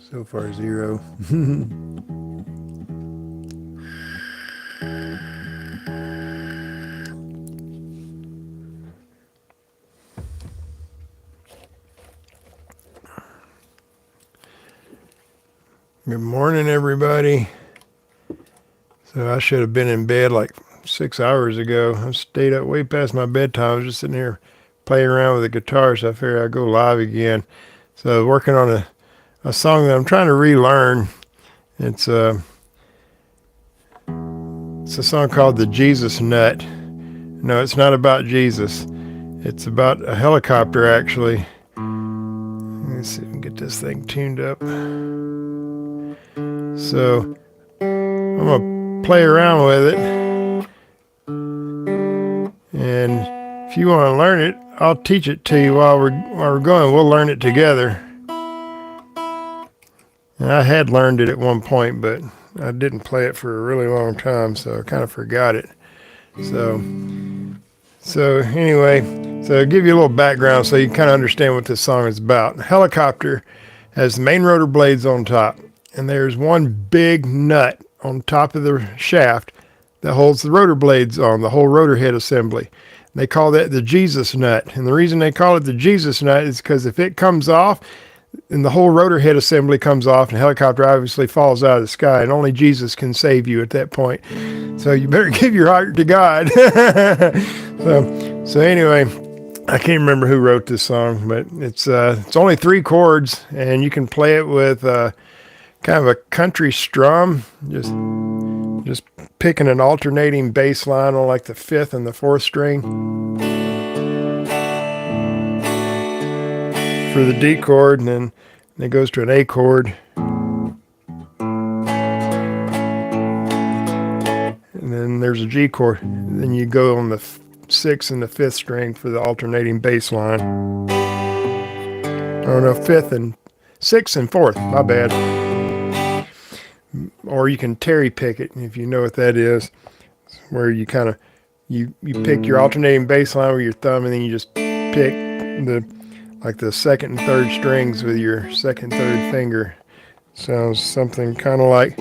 So far, 0. Good morning, everybody. So I should have been in bed like 6 hours ago. I stayed up way past my bedtime. I was just sitting here playing around with the guitar, so I figured I'd go live again. So working on a song that I'm trying to relearn. It's a song called The Jesus Nut. No, it's not about Jesus. It's about a helicopter, actually. Let me see if we can get this thing tuned up. So I'm going to play around with it. And if you want to learn it, I'll teach it to you while we're going. We'll learn it together. And I had learned it at one point, but I didn't play it for a really long time, so I kind of forgot it. So anyway, so I'll give you a little background so you can kind of understand what this song is about. The helicopter has the main rotor blades on top, and there's one big nut on top of the shaft that holds the rotor blades on, the whole rotor head assembly. They call that the Jesus nut. And the reason they call it the Jesus nut is because if it comes off, and the whole rotor head assembly comes off, and the helicopter obviously falls out of the sky, and only Jesus can save you at that point. So you better give your heart to God. So anyway, I can't remember who wrote this song, but it's only 3 chords, and you can play it with kind of a country strum, just picking an alternating bass line on like the 5th and the 4th string for the D chord, and then it goes to an A chord, and then there's a G chord, and then you go on the 6th and the 5th string for the alternating bass line. Oh no, 5th and 6th and 4th, my bad. Or you can terry pick it, if you know what that is, where you kind of you pick your alternating bass line with your thumb, and then you just pick the 2nd and 3rd strings with your 2nd, 3rd finger. Sounds something kind of like.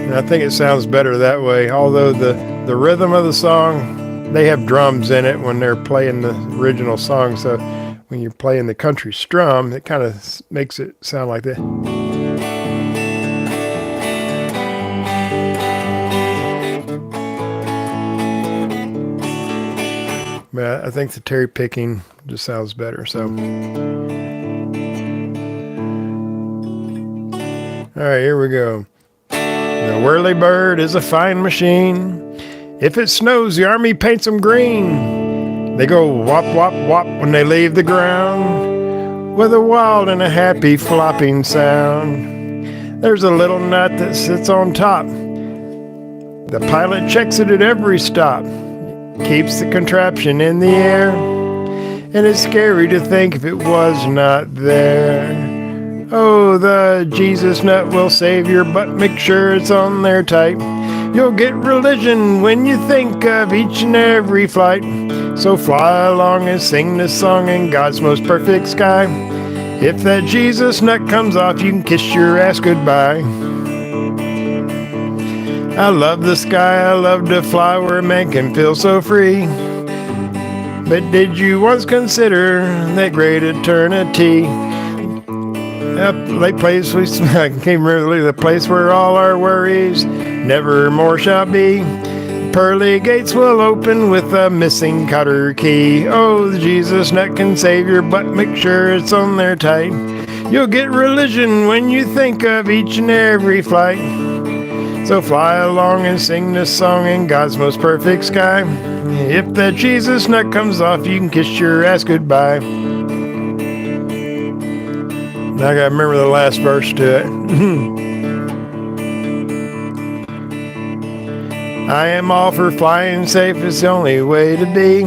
And I think it sounds better that way, although the rhythm of the song, they have drums in it when they're playing the original song, so when you're playing the country strum, it kind of makes it sound like that. But I think the terry picking just sounds better. So, all right, here we go. The whirly-bird is a fine machine. If it snows, the army paints them green. They go wop, wop, wop when they leave the ground, with a wild and a happy flopping sound. There's a little nut that sits on top. The pilot checks it at every stop, keeps the contraption in the air, and it's scary to think if it was not there. Oh, the Jesus nut will save your butt, make sure it's on there tight. You'll get religion when you think of each and every flight. So fly along and sing this song in God's most perfect sky. If that Jesus nut comes off, you can kiss your ass goodbye. I love the sky, I love to fly where a man can feel so free. But did you once consider that great eternity? A place I can't remember the place where all our worries never more shall be. Pearly gates will open with a missing cotter key. Oh, the Jesus nut can save your butt, make sure it's on there tight. You'll get religion when you think of each and every flight. So fly along and sing this song in God's most perfect sky. If that Jesus nut comes off, you can kiss your ass goodbye. Now I gotta remember the last verse to it. I am all for flying safe, it's the only way to be.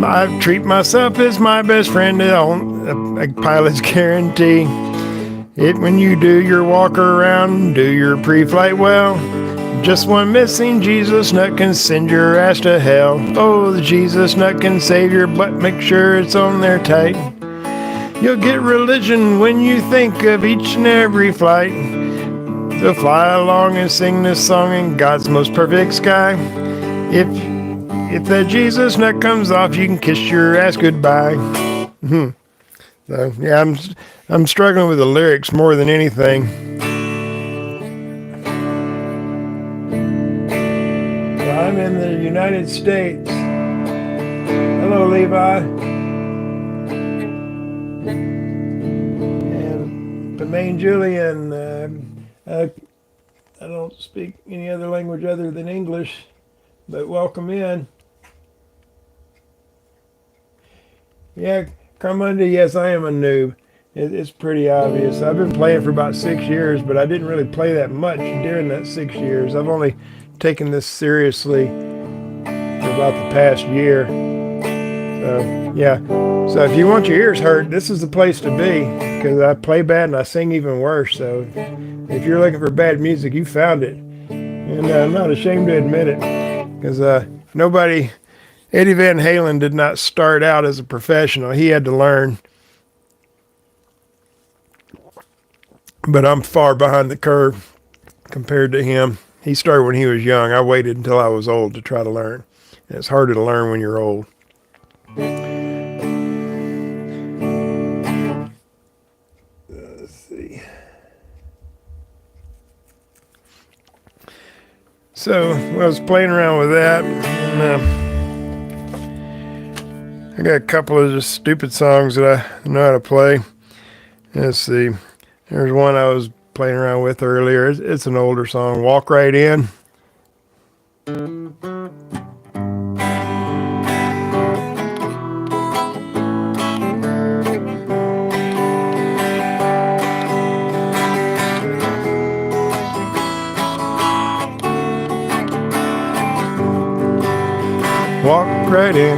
I treat myself as my best friend, a pilot's guarantee. When you do your walk around, do your pre-flight well. Just one missing Jesus nut can send your ass to hell. Oh, the Jesus nut can save your butt, make sure it's on there tight. You'll get religion when you think of each and every flight. So fly along and sing this song in God's most perfect sky. If that Jesus nut comes off, you can kiss your ass goodbye. So yeah, I'm struggling with the lyrics more than anything. So I'm in the United States. Hello, Levi. And Pemaine Julian. I don't speak any other language other than English, but welcome in. Yeah, Carmunda, yes, I am a noob. It's pretty obvious. I've been playing for about 6 years, but I didn't really play that much during that 6 years. I've only taken this seriously for about the past year. So, yeah. So if you want your ears hurt, this is the place to be, because I play bad and I sing even worse. So if you're looking for bad music, you found it. And I'm not ashamed to admit it, because Eddie Van Halen did not start out as a professional. He had to learn. But I'm far behind the curve compared to him. He started when he was young. I waited until I was old to try to learn. And it's harder to learn when you're old. Let's see. So I was playing around with that. And, I got a couple of just stupid songs that I know how to play. Let's see. There's one I was playing around with earlier. It's an older song. Walk Right In. Walk right in,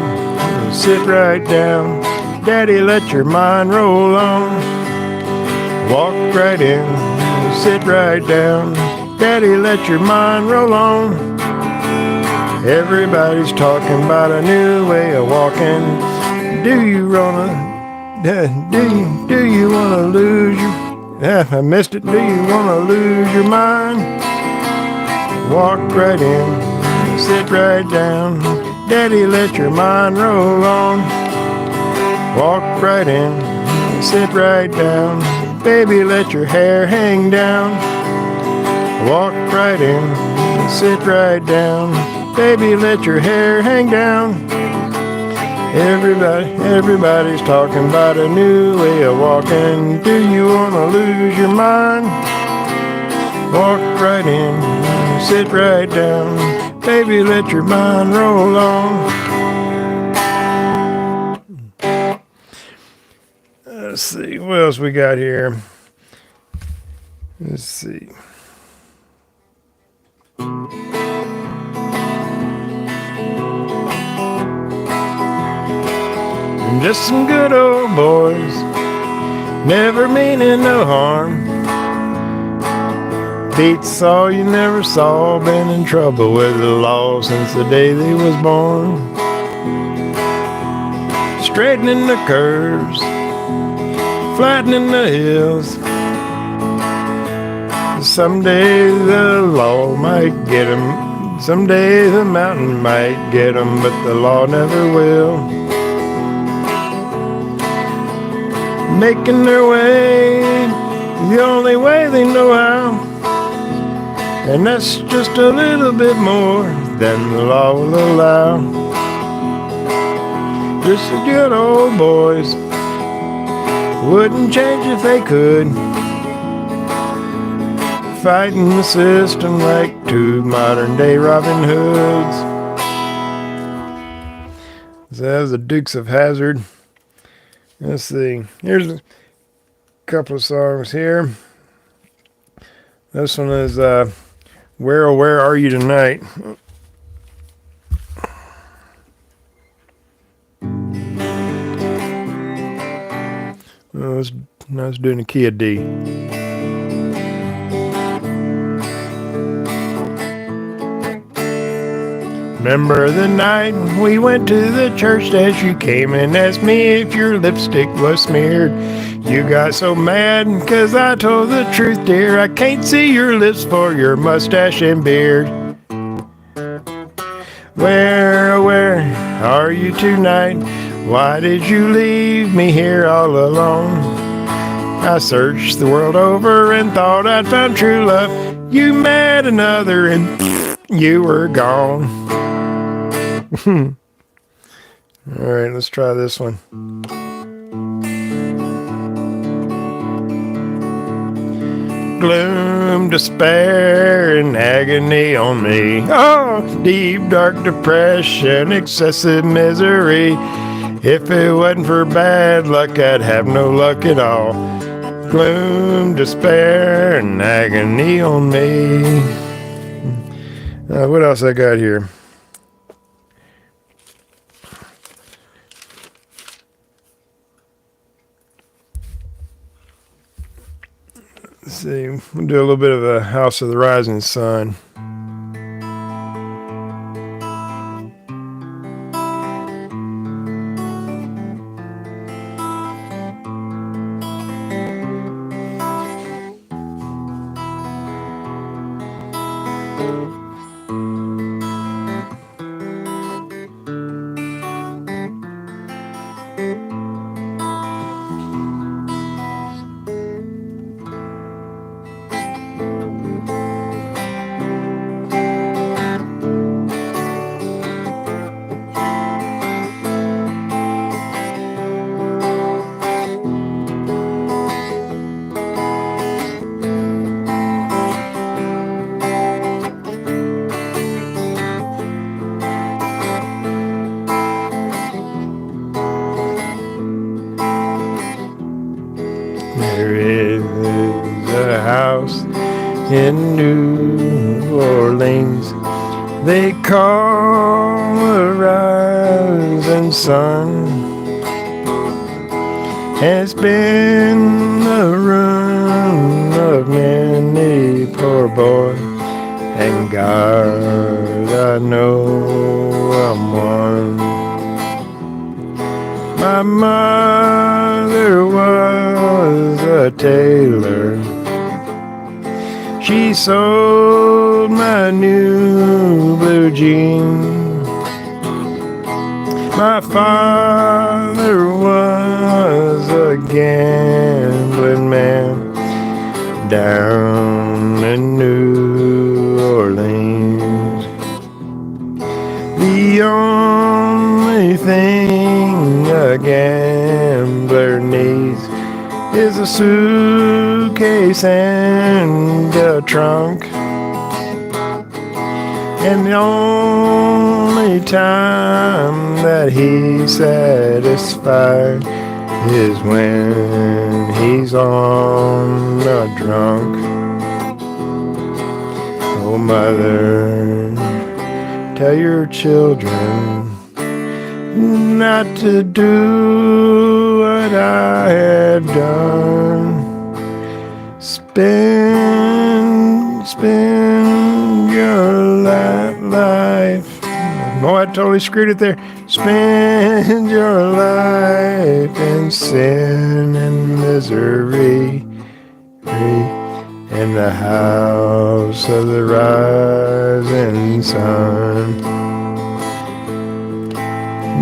sit right down. Daddy, let your mind roll on. Walk right in, sit right down. Daddy, let your mind roll on. Everybody's talking about a new way of walking. Do you wanna lose your... Yeah, I missed it. Do you wanna lose your mind? Walk right in, sit right down. Daddy, let your mind roll on. Walk right in, sit right down. Baby, let your hair hang down. Walk right in, sit right down. Baby, let your hair hang down. Everybody's talking about a new way of walking. Do you wanna lose your mind? Walk right in, sit right down. Baby, let your mind roll on. Let's see, what else we got here? Let's see. Just some good old boys, never meaning no harm. Beats all you never saw, been in trouble with the law since the day they was born. Straightening the curves, flattening the hills. Someday the law might get 'em, someday the mountain might get 'em, but the law never will. Making their way the only way they know how, and that's just a little bit more than the law will allow. Just the good old boys, wouldn't change if they could. Fighting the system like two modern day Robin Hoods. So that was the Dukes of Hazzard. Let's see. Here's a couple of songs here. This one is Where Oh Where Are You Tonight? I was doing a key of D. Remember the night we went to the church as you came and asked me if your lipstick was smeared. You got so mad 'cause I told the truth, dear. I can't see your lips for your mustache and beard. Where are you tonight? Why did you leave me here all alone? I searched the world over and thought I'd found true love. You met another and you were gone. All right, let's try this one. Gloom, despair, and agony on me. Oh, deep, dark depression, excessive misery. If it wasn't for bad luck, I'd have no luck at all. Gloom, despair, and agony on me. What else I got here? Let's see, we'll do a little bit of a House of the Rising Sun. There is a house in New Orleans they call the rising sun. It's been the ruin of many poor boys, and God, I know I'm one. My mother was a tailor. She sold my new blue jeans. My father was a gambling man down in New Orleans. The only thing a gambler needs is a suitcase and a trunk. And the only time that he's satisfied is when he's on a drunk. Oh, mother, tell your children not to do what I had done. Spend your life. Oh, I totally screwed it there. Spend your life in sin and misery in the house of the rising sun.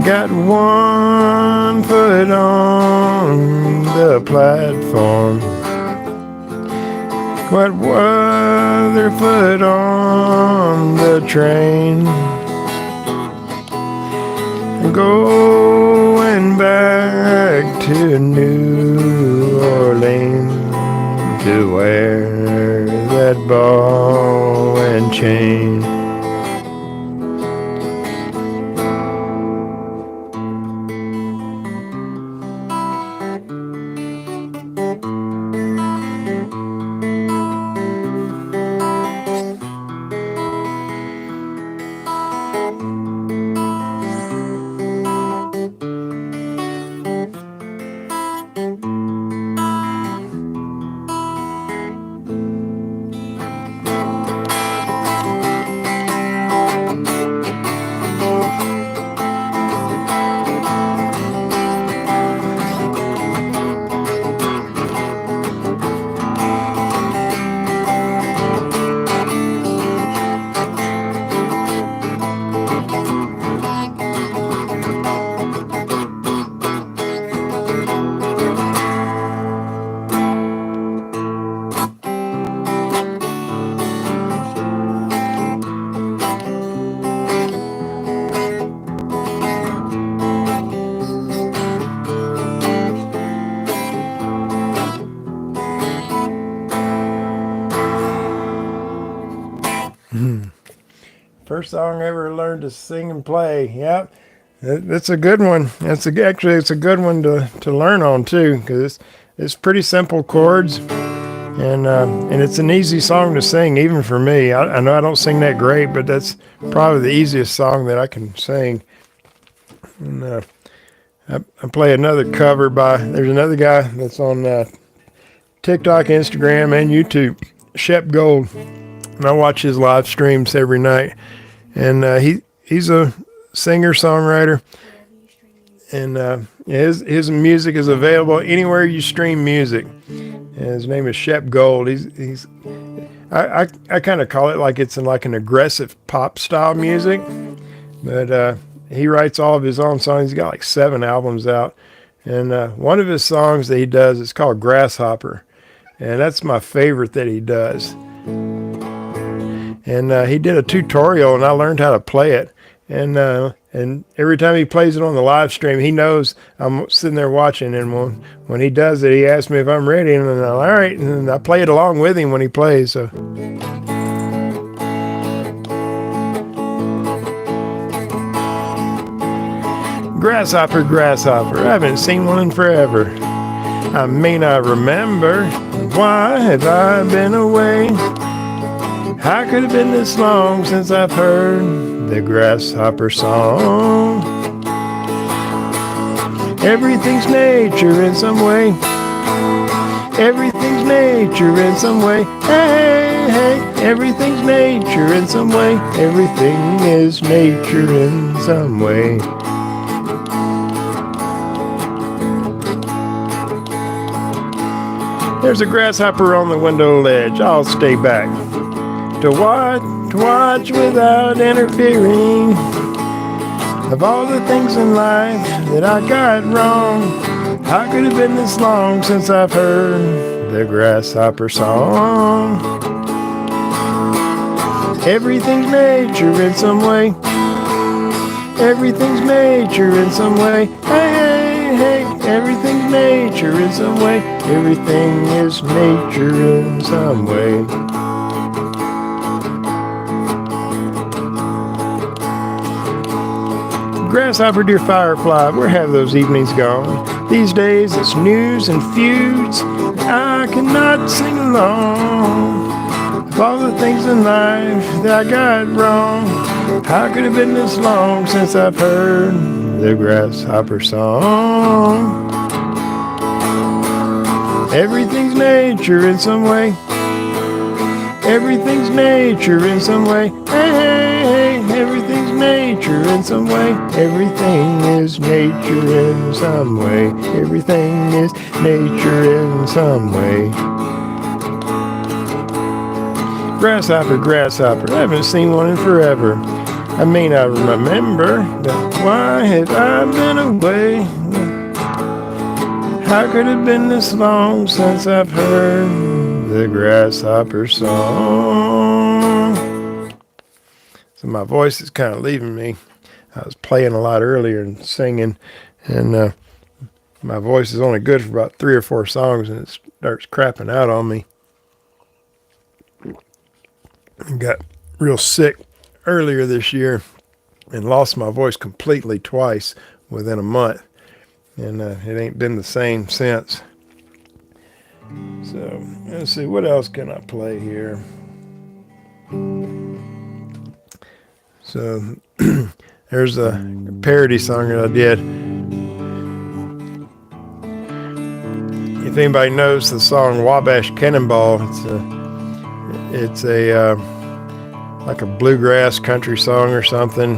Got one foot on the platform, got other foot on the train. Going back to New Orleans to wear that ball and chain. First song I ever learned to sing and play. Yep, that's a good one. Actually it's a good one to learn on too, because it's pretty simple chords, and it's an easy song to sing even for me. I know I don't sing that great, but that's probably the easiest song that I can sing. And I play another cover by, there's another guy that's on TikTok, Instagram, and YouTube, Shep Gold, and I watch his live streams every night. And he's a singer songwriter, and his music is available anywhere you stream music. And his name is Shep Gold. I kind of call it like it's like an aggressive pop style music, but he writes all of his own songs. He's got like 7 albums out, and one of his songs that he does is called Grasshopper, and that's my favorite that he does. And he did a tutorial, and I learned how to play it. And every time he plays it on the live stream, he knows I'm sitting there watching. And when he does it, he asks me if I'm ready, and I'm all right. And I play it along with him when he plays. So. Grasshopper, grasshopper, I haven't seen one in forever. I may not remember, why have I been away? How could it have been this long since I've heard the grasshopper song? Everything's nature in some way. Everything's nature in some way. Hey, hey, everything's nature in some way. Everything is nature in some way. There's a grasshopper on the window ledge. I'll stay back to watch without interfering. Of all the things in life that I got wrong, how could it have been this long since I've heard the grasshopper song? Everything's nature in some way. Everything's nature in some way. Hey, hey, hey, everything's nature in some way. Everything is nature in some way. Grasshopper, dear firefly, where have those evenings gone? These days it's news and feuds, I cannot sing along. Of all the things in life that I got wrong, how could it have been this long since I've heard the grasshopper song? Everything's nature in some way. Everything's nature in some way. Hey, hey, hey, everything's nature in some way. Everything is nature in some way. Everything is nature in some way. Grasshopper, grasshopper, I haven't seen one in forever. I may not remember, but why have I been away? How could it have been this long since I've heard the grasshopper song? So my voice is kind of leaving me. I was playing a lot earlier and singing, and my voice is only good for about 3 or 4 songs, and it starts crapping out on me. I got real sick earlier this year and lost my voice completely twice within a month, and it ain't been the same since. So let's see, what else can I play here? So there's a parody song that I did. If anybody knows the song Wabash Cannonball, it's a like a bluegrass country song or something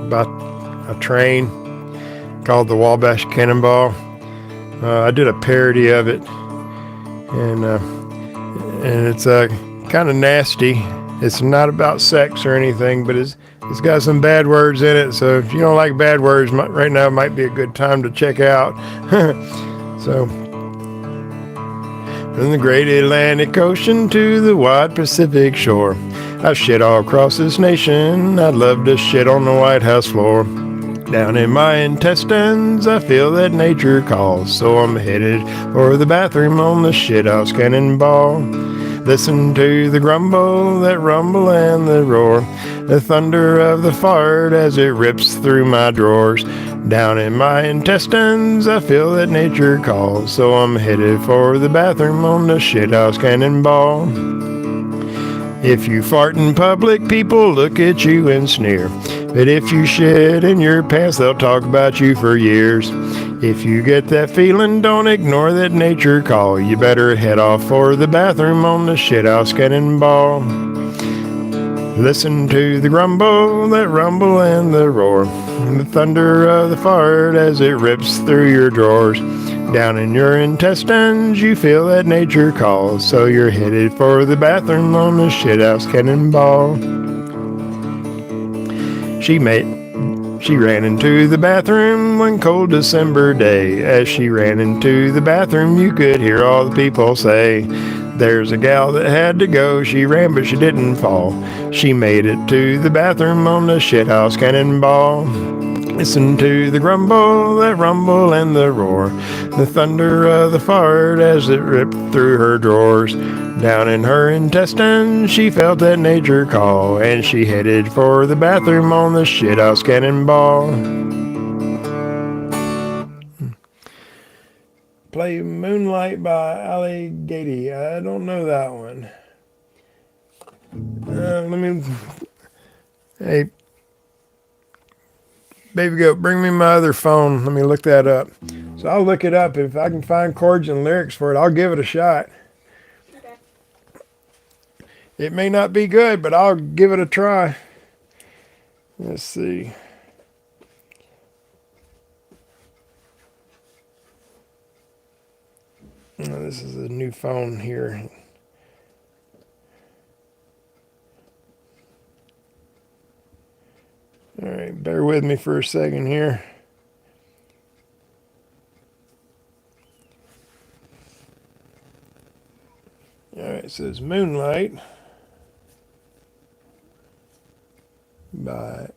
about a train called the Wabash Cannonball. I did a parody of it, and it's kind of nasty. It's not about sex or anything, but it's got some bad words in it. So if you don't like bad words, right now might be a good time to check out. So, from the great Atlantic Ocean to the wide Pacific shore, I've shit all across this nation. I'd love to shit on the White House floor. Down in my intestines, I feel that nature calls, so I'm headed for the bathroom on the shithouse cannonball. Listen to the grumble, that rumble and the roar, the thunder of the fart as it rips through my drawers. Down in my intestines I feel that nature calls, so I'm headed for the bathroom on the shithouse cannonball. If you fart in public, people look at you and sneer. But if you shit in your pants, they'll talk about you for years. If you get that feeling, don't ignore that nature call. You better head off for the bathroom on the shithouse cannonball. Listen to the grumble, that rumble and the roar, the thunder of the fart as it rips through your drawers. Down in your intestines you feel that nature call, so you're headed for the bathroom on the shithouse cannonball. She ran into the bathroom one cold December day. As she ran into the bathroom you could hear all the people say, there's a gal that had to go, she ran but she didn't fall. She made it to the bathroom on the shithouse cannonball. Listen to the grumble, that rumble and the roar, the thunder of the fart as it ripped through her drawers. Down in her intestines she felt that nature call, and she headed for the bathroom on the shithouse cannonball. Play Moonlight by Ali Gady. I don't know that one. Hey, baby goat, bring me my other phone. Let me look that up. So I'll look it up. If I can find chords and lyrics for it, I'll give it a shot. Okay. It may not be good, but I'll give it a try. Let's see. Oh, this is a new phone here. All right, bear with me for a second here. All right, it says Moonlight by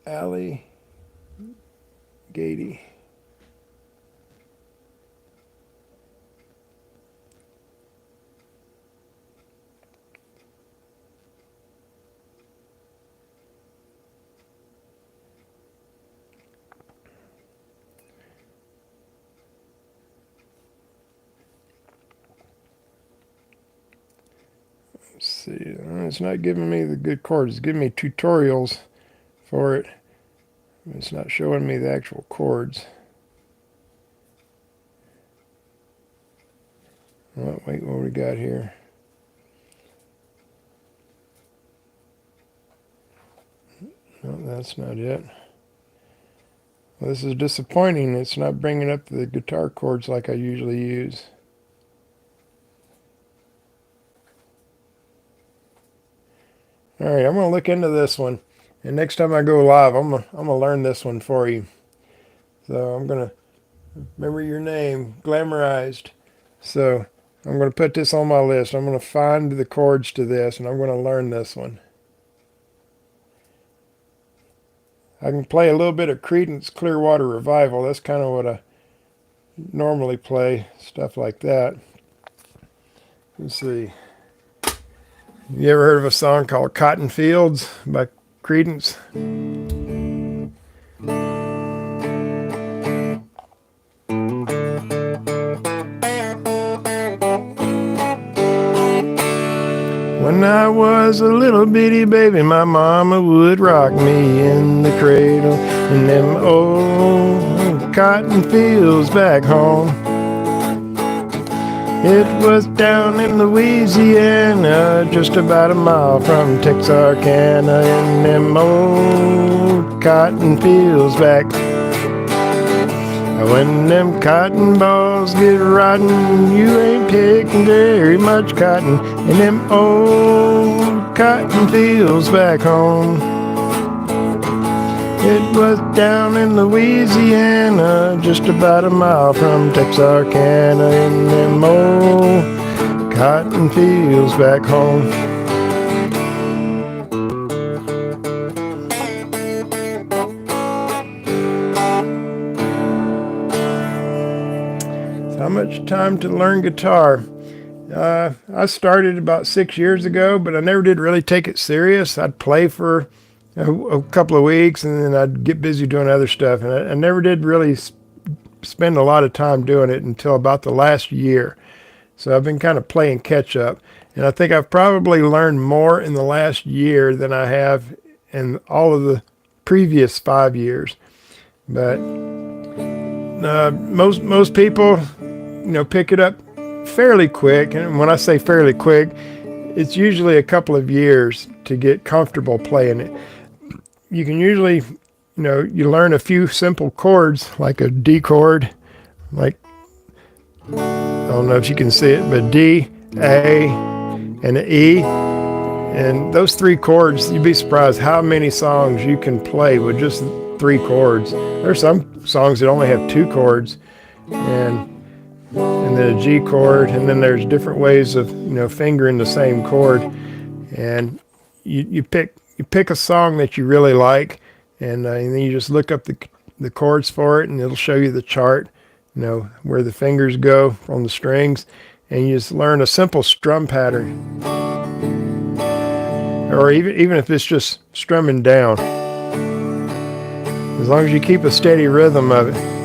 Ali Gady. Let's see, it's not giving me the good chords. It's giving me tutorials for it. It's not showing me the actual chords. Oh, wait, what we got here? No, that's not it. Well, this is disappointing. It's not bringing up the guitar chords like I usually use. All right, I'm going to look into this one. And next time I go live, I'm gonna learn this one for you. So I'm going to remember your name, Glamorized. So I'm going to put this on my list. I'm going to find the chords to this, and I'm going to learn this one. I can play a little bit of Creedence Clearwater Revival. That's kind of what I normally play, stuff like that. Let's see. You ever heard of a song called Cotton Fields by Creedence? When I was a little bitty baby, my mama would rock me in the cradle in them old cotton fields back home. It was down in Louisiana, just about a mile from Texarkana, in them old cotton fields back. When them cotton balls get rotten, you ain't picking very much cotton in them old cotton fields back home. It was down in Louisiana, just about a mile from Texarkana, in them old cotton fields back home. How much time to learn guitar? I started about 6 years ago, but I never did really take it serious. I'd play for a couple of weeks, and then I'd get busy doing other stuff, and I never did really spend a lot of time doing it until about the last year. So I've been kind of playing catch up, and I think I've probably learned more in the last year than I have in all of the previous 5 years. But most people, pick it up fairly quick. And when I say fairly quick, it's usually a couple of years to get comfortable playing it. You can usually, you learn a few simple chords like a D chord, like, I don't know if you can see it, but D, A, and an E. And those three chords, you'd be surprised how many songs you can play with just three chords. There's some songs that only have two chords, and then a G chord, and then there's different ways of fingering the same chord. And you pick a song that you really like, and then you just look up the chords for it, and it'll show you the chart, where the fingers go on the strings, and you just learn a simple strum pattern, or even if it's just strumming down, as long as you keep a steady rhythm of it.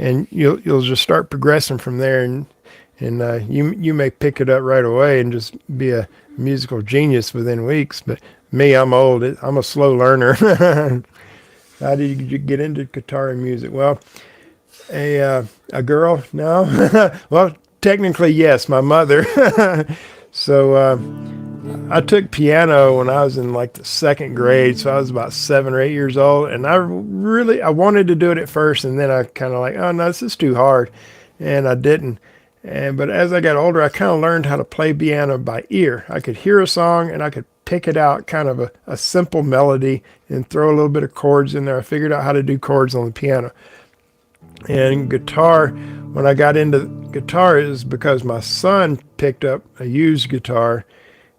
And you'll just start progressing from there, and you may pick it up right away and just be a musical genius within weeks. But me, I'm old. I'm a slow learner. How did you get into guitar and music? Well, a girl? No. Well, technically yes, my mother. So I took piano when I was in like the second grade, so I was about 7 or 8 years old, and I wanted to do it at first, and then I kind of like, oh no, this is too hard, and I didn't. But as I got older, I kind of learned how to play piano by ear. I could hear a song and I could pick it out, kind of a simple melody, and throw a little bit of chords in there. I figured out how to do chords on the piano. And guitar, when I got into guitar, is because my son picked up a used guitar,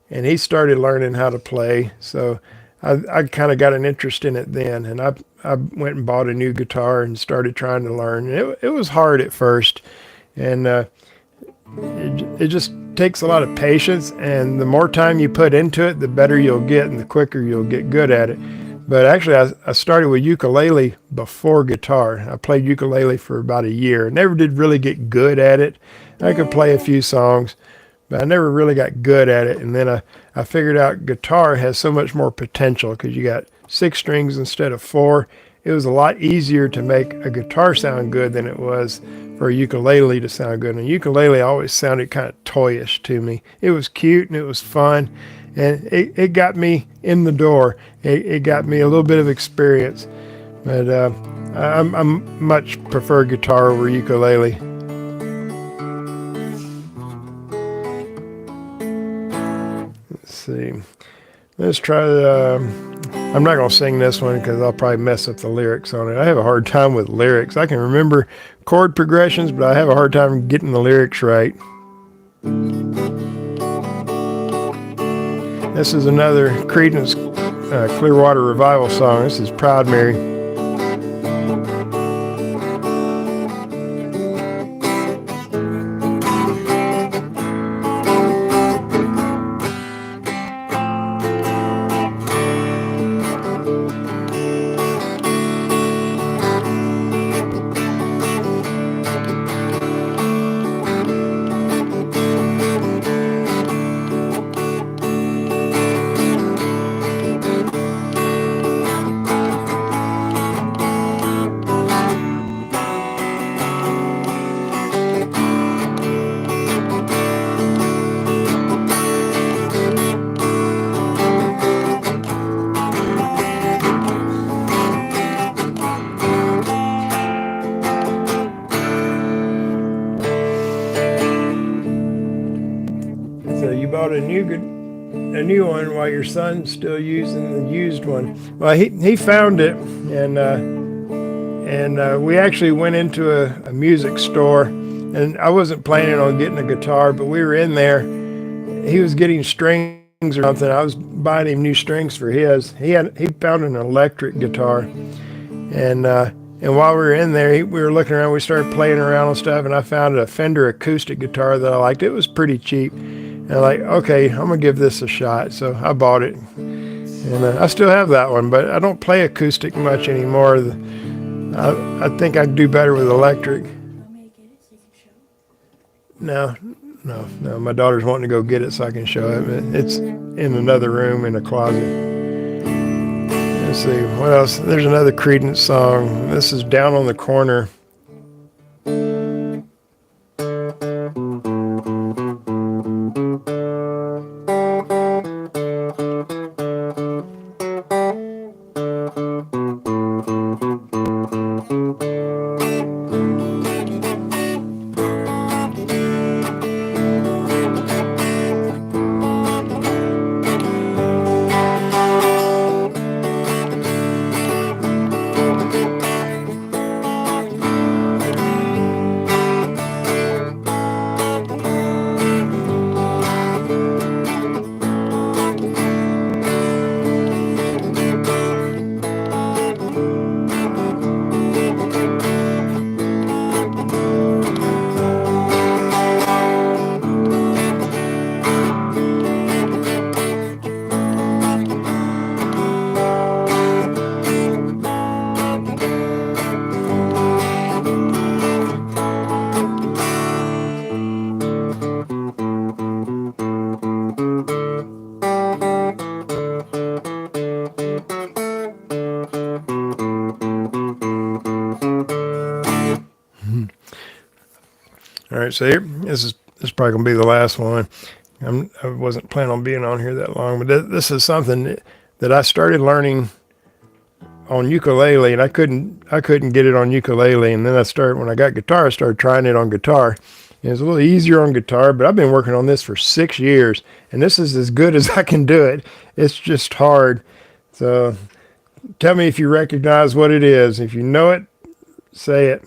and he started learning how to play. So I kind of got an interest in it then, and I went and bought a new guitar and started trying to learn. It was hard at first, and it just takes a lot of patience, and the more time you put into it, the better you'll get, and the quicker you'll get good at it. But actually, I started with ukulele before guitar. I played ukulele for about a year. Never did really get good at it. I could play a few songs, but I never really got good at it. And then I figured out guitar has so much more potential because you got 6 strings instead of 4. It was a lot easier to make a guitar sound good than it was for a ukulele to sound good. And a ukulele always sounded kind of toyish to me. It was cute and it was fun, and it got me in the door. It got me a little bit of experience. But I'm much prefer guitar over ukulele. Let's see. Let's try I'm not going to sing this one because I'll probably mess up the lyrics on it. I have a hard time with lyrics. I can remember chord progressions, but I have a hard time getting the lyrics right. This is another Creedence Clearwater Revival song. This is Proud Mary. So you bought a new one while your son's still using the used one. Well, he found it, and we actually went into a music store, and I wasn't planning on getting a guitar, but we were in there. He was getting strings or something. I was buying him new strings for his. He found an electric guitar, and while we were in there, we were looking around. We started playing around and stuff, and I found a Fender acoustic guitar that I liked. It was pretty cheap, and I'm like, okay, I'm gonna give this a shot. So I bought it, and I still have that one, but I don't play acoustic much anymore. I think I'd do better with electric. No. My daughter's wanting to go get it so I can show it. It's in another room in a closet. Let's see, what else? There's another Creedence song. This is Down on the Corner. All right, so this is probably gonna be the last one. I wasn't planning on being on here that long, but this is something that I started learning on ukulele, and I couldn't get it on ukulele, and then when I got guitar, I started trying it on guitar. And it's a little easier on guitar, but I've been working on this for 6 years, and this is as good as I can do it. It's just hard. So tell me if you recognize what it is. If you know it, say it.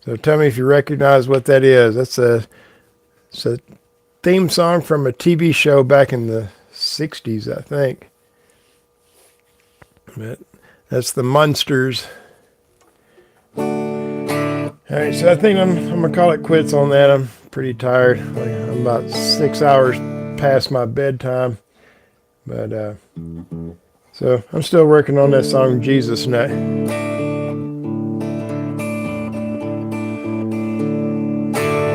So tell me if you recognize what that is. It's a theme song from a TV show back in the 60s, I think. But that's the Munsters. All right, so I think I'm going to call it quits on that. I'm pretty tired. I'm about 6 hours past my bedtime. But so I'm still working on that song, Jesus Nut.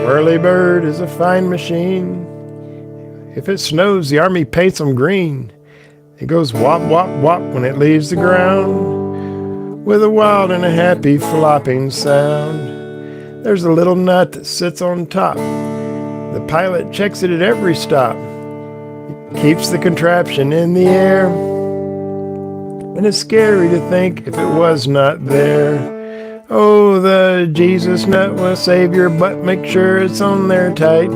Whirly-bird is a fine machine. If it snows, the army paints them green. It goes wop, wop, wop when it leaves the ground, with a wild and a happy flopping sound. There's a little nut that sits on top. The pilot checks it at every stop. It keeps the contraption in the air, and it's scary to think if it was not there. Oh, the Jesus nut will save your butt, make sure it's on there tight.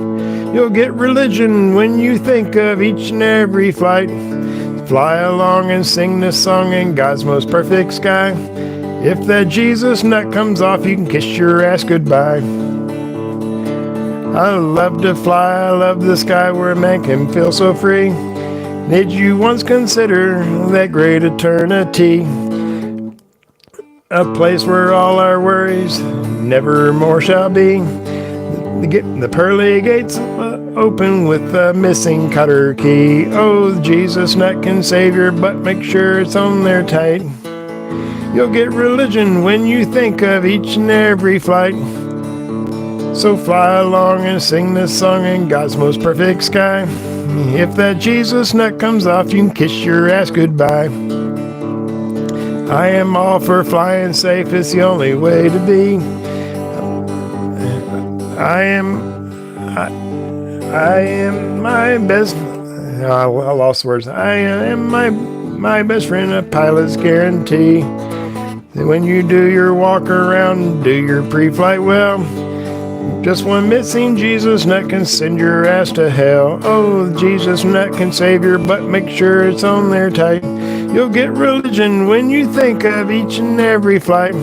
You'll get religion when you think of each and every flight. Fly along and sing this song in God's most perfect sky. If that Jesus nut comes off, you can kiss your ass goodbye. I love to fly, I love the sky where a man can feel so free. Did you once consider that great eternity? A place where all our worries never more shall be. The pearly gates open with a missing cutter key. Oh, Jesus nut can save your butt, make sure it's on there tight. You'll get religion when you think of each and every flight. So fly along and sing this song in God's most perfect sky. If that Jesus nut comes off, you can kiss your ass goodbye. I am all for flying safe, it's the only way to be. I am my best. I lost words. I am my best friend, a pilot's guarantee. When you do your walk around, do your pre-flight well. Just one missing Jesus nut can send your ass to hell. Oh, Jesus nut can save your butt, make sure it's on there tight. You'll get religion when you think of each and every flight.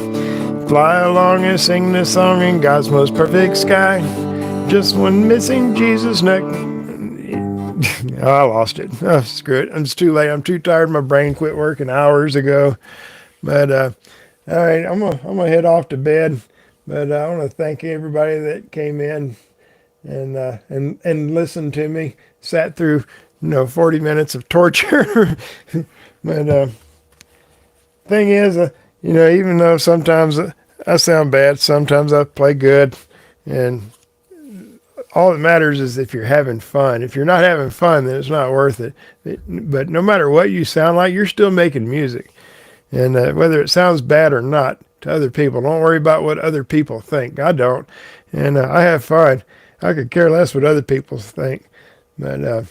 Fly along and sing this song in God's most perfect sky. Just one missing Jesus nut. Oh, I lost it. Oh, screw it. It's too late. I'm too tired. My brain quit working hours ago. But all right, I'm gonna head off to bed. But I want to thank everybody that came in and listened to me. Sat through 40 minutes of torture. But thing is, even though sometimes I sound bad, sometimes I play good, and all that matters is if you're having fun. If you're not having fun, then it's not worth it. But no matter what you sound like, you're still making music. And whether it sounds bad or not to other people, don't worry about what other people think. I don't. And I have fun. I could care less what other people think. But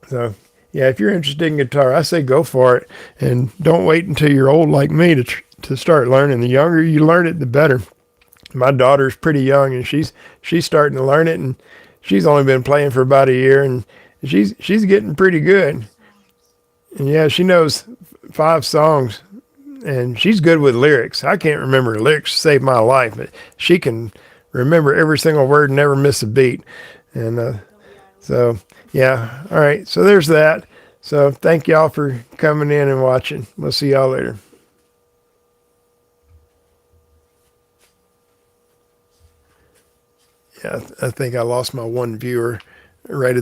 so, yeah, if you're interested in guitar, I say go for it. And don't wait until you're old like me to start learning. The younger you learn it, the better. My daughter's pretty young, and she's starting to learn it, and she's only been playing for about a year, and she's getting pretty good. And yeah, she knows 5 songs, and she's good with lyrics. I can't remember lyrics to save my life, but she can remember every single word and never miss a beat. And so, yeah, all right. So there's that. So thank y'all for coming in and watching. We'll see y'all later. Yeah, I think I lost my one viewer right at